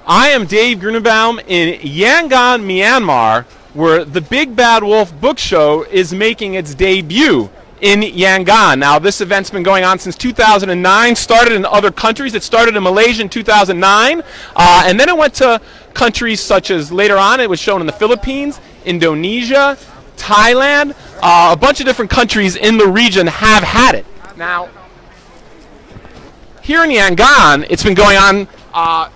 I am Dave Grunebaum in Yangon, Myanmar, where the Big Bad Wolf Book Show is making its debut in Yangon. Now, this event's been going on since 2009, started in other countries. It started in Malaysia in 2009, and then it went to countries such as, later on, it was shown in the Philippines, Indonesia, Thailand. A bunch of different countries in the region have had it. Now, here in Yangon, it's been going on.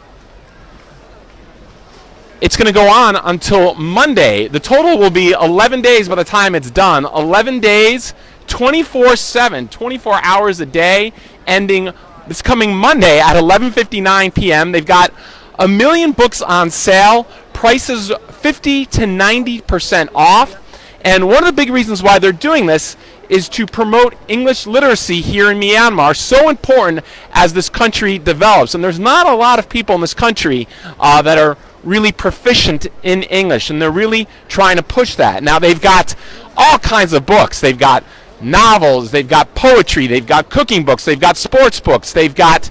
It's going to go on until Monday. The total will be 11 days by the time it's done. 11 days, 24/7, 24 hours a day, ending this coming Monday at 11:59 p.m. They've got 1 million books on sale, prices 50 to 90% off. And one of the big reasons why they're doing this is to promote English literacy here in Myanmar, so important as this country develops. And there's not a lot of people in this country that are really proficient in English, and they're really trying to push that. Now, they've got all kinds of books. They've got novels, they've got poetry, they've got cooking books, they've got sports books, they've got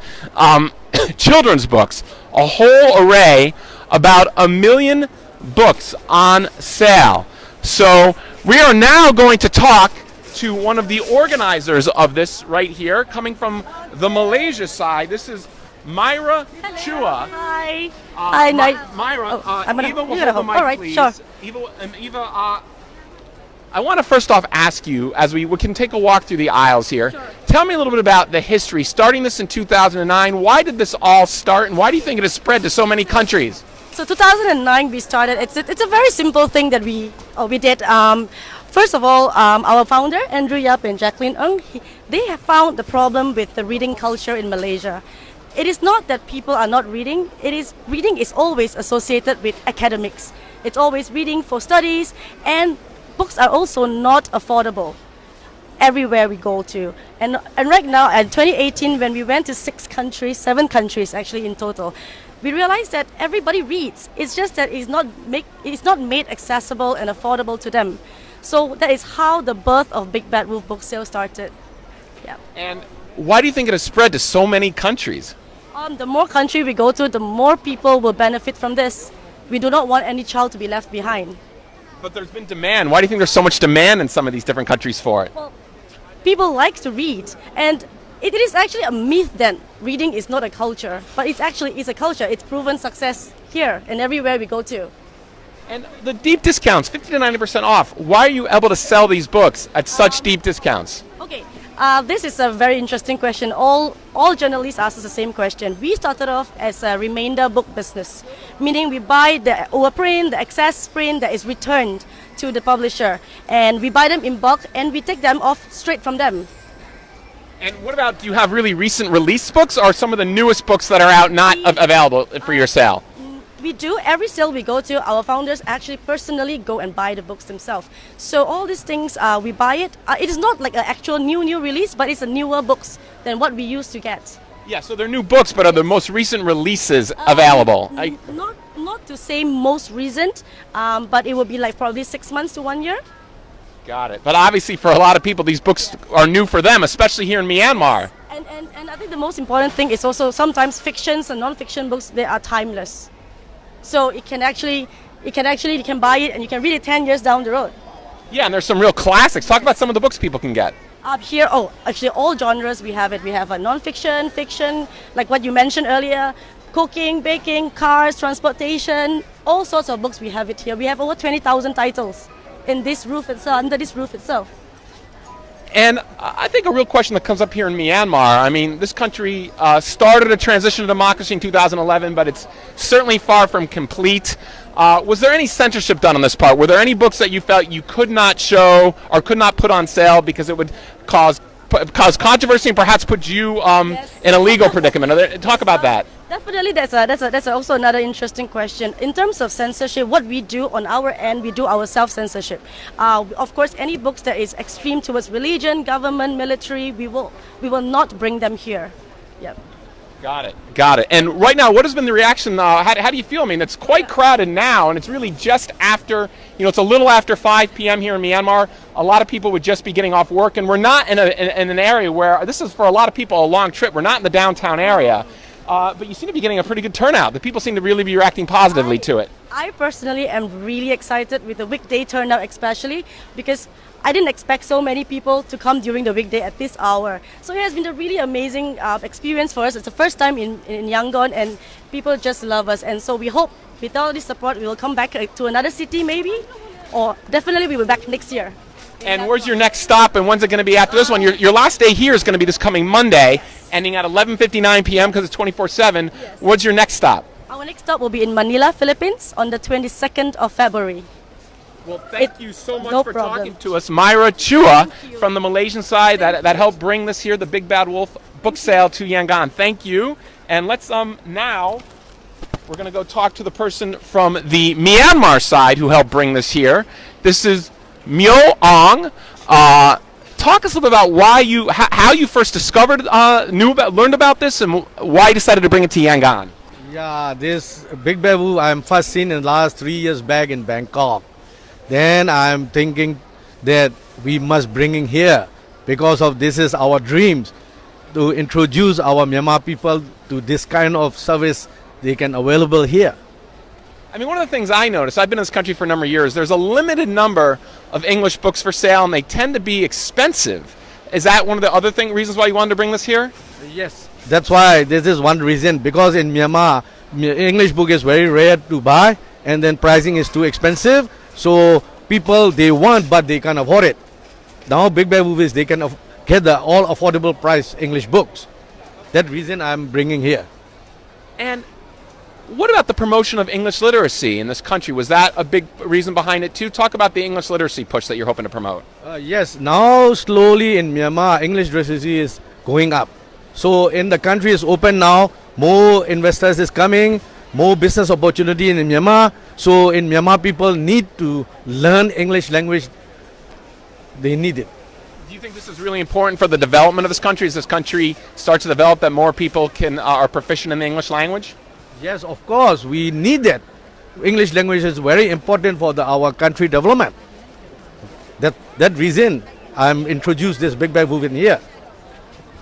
children's books, a whole array, about 1 million books on sale. So we are now going to talk to one of the organizers of this right here, coming from the Malaysia side. This is Myra Chua. Hi. Hi, Myra. Eva will hold the mic, all right, please. sure. Eva, I want to first off ask you, as we can take a walk through the aisles here, Sure. Tell me a little bit about the history, starting this in 2009. Why did this all start, and why do you think it has spread to so many countries? So 2009 we started. It's a very simple thing that we did. First of all, our founder Andrew Yap and Jacqueline Ng, they have found the problem with the reading culture in Malaysia. It is not that people are not reading. Reading is always associated with academics. It's always reading for studies, and books are also not affordable everywhere we go to. And right now, in 2018, when we went to 7 countries actually in total, we realized that everybody reads. It's just that it's not made accessible and affordable to them. So that is how the birth of Big Bad Wolf Book Sale started. Yeah. And why do you think it has spread to so many countries? The more country we go to, the more people will benefit from this. We do not want any child to be left behind. But there's been demand. Why do you think there's so much demand in some of these different countries for it? Well, people like to read, and it is actually a myth that reading is not a culture, but it's a culture. It's proven success here and everywhere we go to. And the deep discounts, 50 to 90% off. Why are you able to sell these books at such deep discounts? Okay, this is a very interesting question. All journalists ask us the same question. We started off as a remainder book business, meaning we buy the overprint, the excess print that is returned to the publisher, and we buy them in bulk and we take them off straight from them. And what about, do you have really recent release books, or some of the newest books that are out not available for your sale? We do. Every sale we go to, our founders actually personally go and buy the books themselves. So all these things, we buy it. It is not like an actual new release, but it's a newer books than what we used to get. Yeah, so they're new books, but are the most recent releases available? Not to say most recent, but it would be like probably 6 months to 1 year. Got it. But obviously for a lot of people, these books are new for them, especially here in Myanmar. And I think the most important thing is also sometimes fictions and non-fiction books, they are timeless. So you can buy it and you can read it 10 years down the road. Yeah, and there's some real classics. Talk about some of the books people can get. Up here, actually all genres we have it. We have a non-fiction, fiction, like what you mentioned earlier, cooking, baking, cars, transportation, all sorts of books we have it here. We have over 20,000 titles in this roof itself, under this roof itself. And I think a real question that comes up here in Myanmar, I mean, this country started a transition to democracy in 2011, but it's certainly far from complete. Was there any censorship done on this part? Were there any books that you felt you could not show or could not put on sale because it would cause controversy and perhaps put you Yes. in a legal predicament? Talk about that. Definitely, that's also another interesting question. In terms of censorship, what we do on our end, we do our self-censorship. Of course, any books that is extreme towards religion, government, military, we will not bring them here. Yep. Got it. And right now, what has been the reaction? How do you feel? I mean, it's quite crowded now, and it's really just after, it's a little after 5 p.m. here in Myanmar. A lot of people would just be getting off work, and we're not in an area where, this is for a lot of people a long trip. We're not in the downtown area. but you seem to be getting a pretty good turnout. The people seem to really be reacting positively to it. I personally am really excited with the weekday turnout, especially because I didn't expect so many people to come during the weekday at this hour. So it has been a really amazing experience for us. It's the first time in Yangon, and people just love us. And so we hope with all this support, we will come back to another city maybe, or definitely we will be back next year. And where's your next stop, and when's it going to be after this one? Your last day here is going to be this coming Monday, ending at 11:59 p.m. because it's 24/7. Yes. What's your next stop? Our next stop will be in Manila, Philippines on the 22nd of February. Well, thank you so much no for problem. talking to us. Myra Chua from the Malaysian side that helped bring this here, the Big Bad Wolf book sale to Yangon. Thank you. And let's now, we're going to go talk to the person from the Myanmar side who helped bring this here. This is Myo Aung. Talk us a little bit about how you first discovered, learned about this, and why you decided to bring it to Yangon. Yeah, this Big Bad Wolf I'm first seen in the last 3 years back in Bangkok. Then I'm thinking that we must bring it here because of this is our dreams to introduce our Myanmar people to this kind of service they can available here. I mean, one of the things I noticed, I've been in this country for a number of years, there's a limited number of English books for sale, and they tend to be expensive. Is that one of the other reasons why you wanted to bring this here? Yes. That's why this is one reason, because in Myanmar, English book is very rare to buy, and then pricing is too expensive. So people, they want, but they can't afford it. Now Big Bad Wolf is they can get the all affordable price English books. That reason I'm bringing here. And what about the promotion of English literacy in this country? Was that a big reason behind it too? Talk about the English literacy push that you're hoping to promote. Yes, now slowly in Myanmar, English literacy is going up. So in the country is open now, more investors is coming, more business opportunity in Myanmar. So in Myanmar, people need to learn English language. They need it. Do you think this is really important for the development of this country? As this country starts to develop, that more people are proficient in the English language? Yes, of course, we need that. English language is very important for our country development. That reason I'm introduced this Big Bad Wolf in here.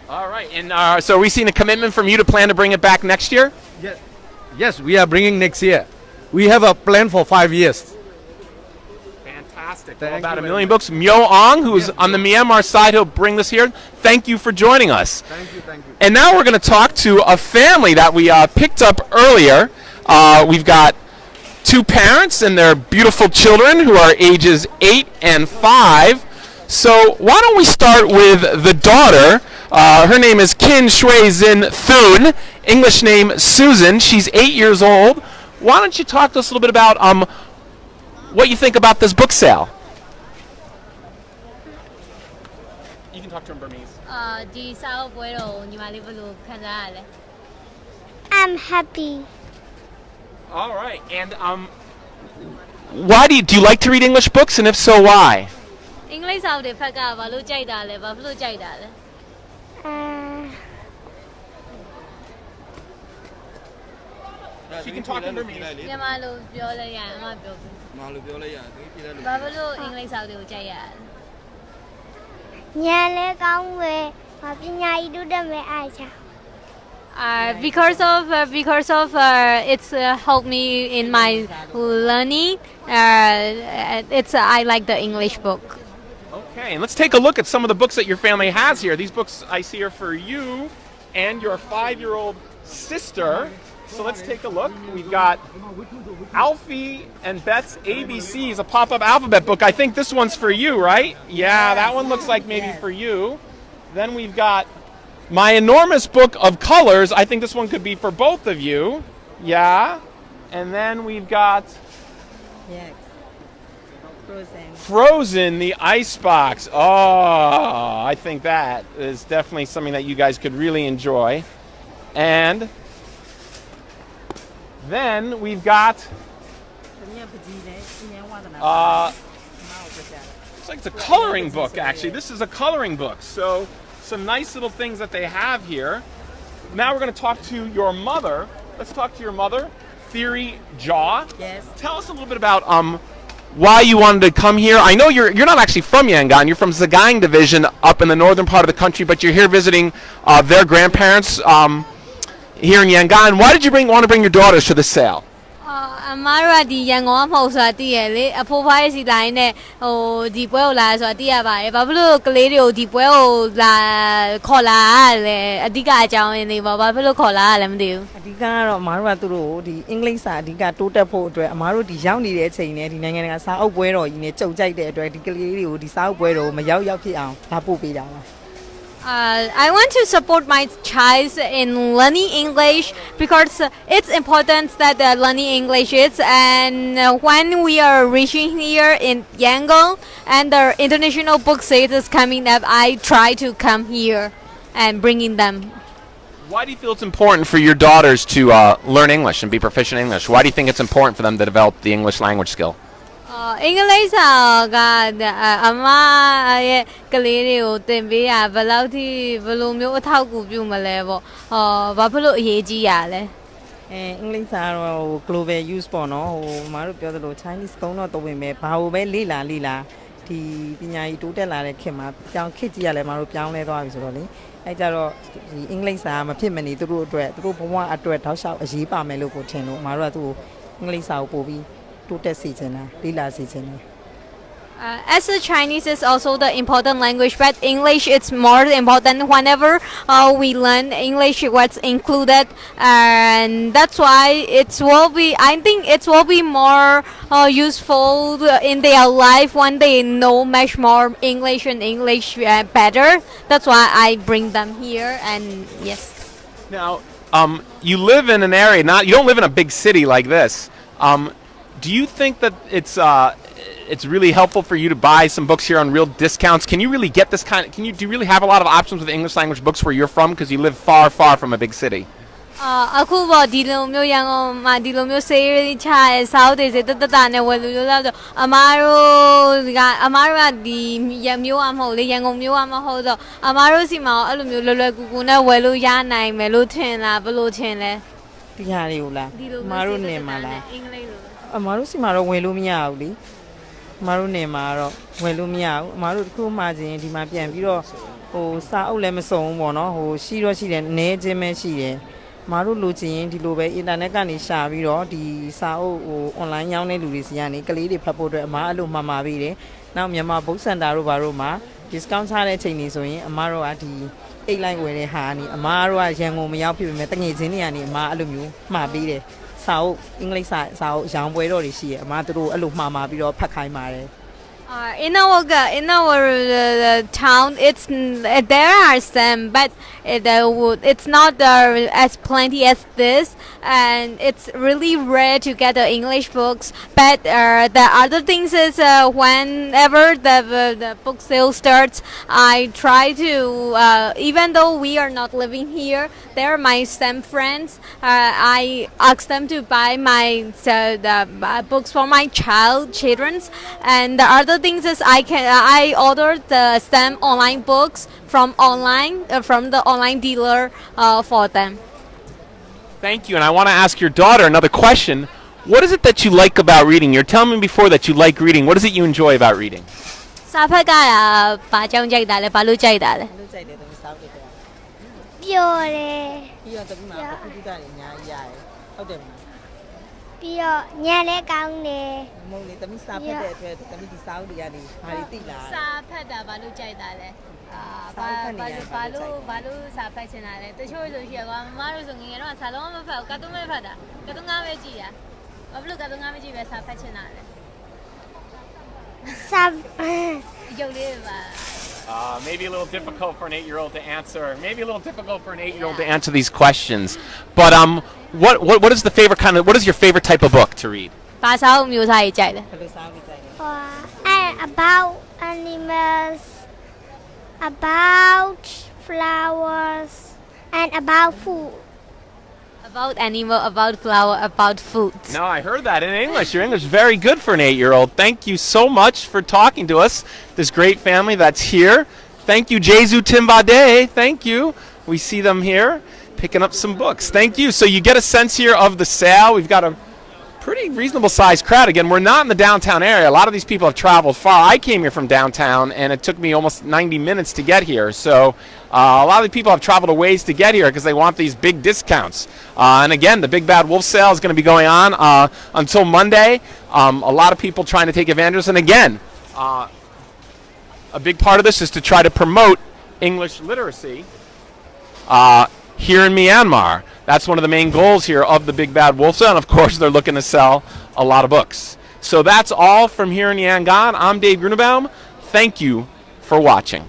All right, and so are we seeing a commitment from you to plan to bring it back next year? Yes, we are bringing next year. We have a plan for 5 years. Fantastic. Well, about 1 million books. Myo Aung, who's on the Myanmar side, he'll bring this here. Thank you for joining us. Thank you. And now we're going to talk to a family that we picked up earlier. We've got 2 parents and their beautiful children who are ages 8 and 5. So why don't we start with the daughter. Her name is Kin Shui Zin Thun, English name Susan. She's 8 years old. Why don't you talk to us a little bit about what you think about this book sale? You can talk to him Burmese. I'm happy. All right, and why do you like to read English books, and if so, why? English စာအုပ်တွေဖတ်ကဘာလို့ကြိုက်တာလဲဘာဖြစ်လို့ကြိုက်တာလဲ She can talk in Burmese. မြန်မာလိုပြောလိုက်ရရင်အမပြောဘူးမြန်မာလိုပြောလိုက်ရရင်သူဖြေလိုက်လို့ဘာဖြစ်လို့အင်္ဂလိပ်စာအုပ်တွေကိုကြိုက်ရလဲညံလဲကောင်းပဲပညာရေးတိုးတက်မယ်အားချာ because of it's helped me in my learning. I like the English book. Okay, and let's take a look at some of the books that your family has here. These books I see are for you and your 5-year-old sister. So let's take a look. We've got Alfie and Beth's ABCs, a pop-up alphabet book. I think this one's for you, right? Yeah, that one looks like maybe for you. Then we've got my enormous book of colors. I think this one could be for both of you. Yeah. And then we've got Frozen, the icebox. Oh, I think that is definitely something that you guys could really enjoy. And then we've got looks like it's a coloring book, actually. This is a coloring book. So some nice little things that they have here. Now we're going to talk to your mother. Let's talk to your mother, Theory Jaw. Yes. Tell us a little bit about why you wanted to come here. I know you're not actually from Yangon. You're from Zagaing Division up in the northern part of the country, but you're here visiting their grandparents. here in Yangon. Why did you want to bring your daughters to the sale? အမားတို့ကဒီရန်ကုန်ကမဟုတ်ဆိုတာသိရလေအဖိုးဖွားရဲ့စီတိုင်းနဲ့ဟိုဒီပွဲကိုလာဆိုတာသိရပါတယ်ဘာဖြစ်လို့ကလေးတွေကိုဒီပွဲကိုလာခေါ်လာလဲအဓိကအကြောင်းရင်းလေးပေါ့ဘာဖြစ်လို့ခေါ်လာလဲမသိဘူး အဓိကကတော့အမားတို့ကသူတို့ဒီအင်္ဂလိပ်စာအဓိကတိုးတက်ဖို့အတွက်အမားတို့ဒီရောက်နေတဲ့အချိန်နဲ့ဒီနိုင်ငံတကာစာအုပ်ပွဲတော်ကြီးနဲ့ကြုံကြိုက်တဲ့အတွက်ဒီကလေးတွေကိုဒီစာအုပ်ပွဲတော်ကိုမရောက်ဖြစ်အောင်လာပို့ပေးတာပါ I want to support my child in learning English because it's important that they're learning English is and when we are reaching here in Yangon and the international book sale is coming up, I try to come here and bringing them. Why do you feel it's important for your daughters to learn English and be proficient in English? Why do you think it's important for them to develop the English language skill? အင်္ဂလိပ်စာကအမရဲ့ကလေးတွေကိုသင်ပေးရဘယ်လောက်ထိဘယ်လိုမျိုးအထောက်အကူပြုမလဲပေါ့ဘာဖြစ်လို့အရေးကြီးရလဲ အင်္ဂလိပ်စာတော့ဟို global use ပေါ့နော်ဟိုအမားတို့ပြောသလို Chinese သုံးတော့သုံးပေမဲ့ဘာလို့ပဲလေ့လာဒီပညာရေးတိုးတက်လာတဲ့ခေတ်မှာကြောင်ခေတ်ကြီးရလဲအမားတို့ပြောင်းလဲသွားပြီဆိုတော့လေအဲကြတော့ဒီအင်္ဂလိပ်စာမဖြစ်မနေသူတို့အတွက်သူတို့ဘဝအတွက်တောက်လျှောက်အရေးပါမယ်လို့ကိုထင်လို့အမားတို့ကသူ့ကိုအင်္ဂလိပ်စာကိုပို့ပြီးတိုးတက်စေချင်တာလေ့လာစေချင်တယ် As a Chinese is also the important language, but English it's more important. Whenever we learn English, what's included, and that's why it will be. I think it will be more useful in their life when they know much more English and English better. That's why I bring them here, and yes. Now, you live in an area. You don't live in a big city like this. Do you think that it's really helpful for you to buy some books here on real discounts? Can you really get this do you really have a lot of options with English language books where you're from because you live far from a big city? အခုပေါ့ဒီလိုမျိုးရန်ကုန်မှာဒီလိုမျိုးစေးရီချရဲစောက်တွေစေတတနဲ့ဝယ်လို့လို့ဆိုအမားတို့ကဒီမျိုးအမဟုတ်လေရန်ကုန်မျိုးအမဟုတ်တော့အမားတို့စီမှာအဲ့လိုမျိုးလွယ်လွယ်ကူကူနဲ့ဝယ်လို့ရနိုင်မယ်လို့ထင်လားဘယ်လိုထင်လဲ ဒီဟာတွေကိုလားအမားတို့နေမှာလား အင်္ဂလိပ်လို အမားတို့စီမှာတော့ဝယ်လို့မရဘူးလေအမားတို့နေမှာတော့ဝယ်လို့မရဘူးအမားတို့တစ်ခုမှချင်းဒီမှာပြန်ပြီးတော့ဟိုစာအုပ်လည်းမစုံဘူးပေါ့နော်ဟိုရှိတော့ရှိတယ်နဲချင်းပဲရှိတယ်အမားတို့လိုချင်ရင်ဒီလိုပဲအင်တာနက်ကနေရှာပြီးတော့ဒီစာအုပ်ဟို online ရောင်းတဲ့လူတွေစီကနေကလေးတွေဖတ်ဖို့အတွက်အမားအဲ့လိုမှာပေးတယ်နောက်မြန်မာ book center တို့ဘာတို့မှာ discount ချတဲ့အချိန်ကြီးဆိုရင်အမားတို့ကဒီအိတ်လိုက်ဝယ်တဲ့ဟာကနေအမားတို့ကရန်ကုန်မရောက်ဖြစ်ပေမဲ့တငယ်ချင်းတွေကနေအမားအဲ့လိုမျိုးမှာပေးတယ်စာအုပ်အင်္ဂလိပ်စာအုပ်ရောင်းပွဲတော်တွေရှိရအမားတို့အဲ့လိုမှာပြီးတော့ဖတ်ခိုင်းပါတယ် In our town, there are some, but it's not as plenty as this, and it's really rare to get the English books. But the other things is whenever the book sale starts, I try to, even though we are not living here, they're my STEM friends. I ask them to buy the books for my children's, and the other things is I order the STEM online books from the online dealer for them. Thank you. And I want to ask your daughter another question. What is it that you like about reading? You're telling me before that you like reading. What is it you enjoy about reading? စာဖတ်ကဘာကြောင့်ကြိုက်တာလဲဘာလို့ကြိုက်တာလဲ လို့ကြိုက်တယ်တမီးစာအုပ်တွေ ပျော်တယ် ပြီးတော့တမီးမှာအခုတိကနေအများကြီးရတယ်ဟုတ်တယ်မလား ပြီးတော့ညံလည်းကောင်းတယ် မဟုတ်လေတမီးစာဖတ်တဲ့အတွက်တမီးဒီစာအုပ်တွေကနေဘာတွေသိလား စာဖတ်တာဘာလို့ကြိုက်တာလဲဘာလို့စာဖတ်ချင်တာလဲတချို့ဆိုရှိရကွာမမတို့ဆိုငယ်ငယ်တော့စာလုံးမဖတ်ဘူးကာတွန်းပဲဖတ်တာကာတွန်းကားပဲကြည့်တာဘာလို့ကာတွန်းကားမကြည့်ပဲစာဖတ်ချင်တာလဲစာရုပ်လေးပါ Maybe a little difficult for an 8-year-old to answer. Maybe a little difficult for an 8-year-old to answer these questions. But what is the favorite what is your favorite type of book to read? ဘာစာအုပ်မျိုးစားကြီးကြိုက်လဲ ဘယ်လိုစာအုပ်တွေကြိုက်လဲ about animals, about flowers, and about food. About animal, about flower, about food. No, I heard that in English. Your English is very good for an 8-year-old. Thank you so much for talking to us, this great family that's here. Thank you, Jesu Timbade. Thank you. We see them here picking up some books. Thank you. So you get a sense here of the sale. We've got a pretty reasonable sized crowd. Again, we're not in the downtown area. A lot of these people have traveled far. I came here from downtown, and it took me almost 90 minutes to get here. So a lot of the people have traveled a ways to get here because they want these big discounts. And again, the Big Bad Wolf sale is going to be going on until Monday. A lot of people trying to take advantage of this. And again, a big part of this is to try to promote English literacy here in Myanmar. That's one of the main goals here of the Big Bad Wolf sale. And of course, they're looking to sell a lot of books. So that's all from here in Yangon. I'm Dave Grunebaum. Thank you for watching.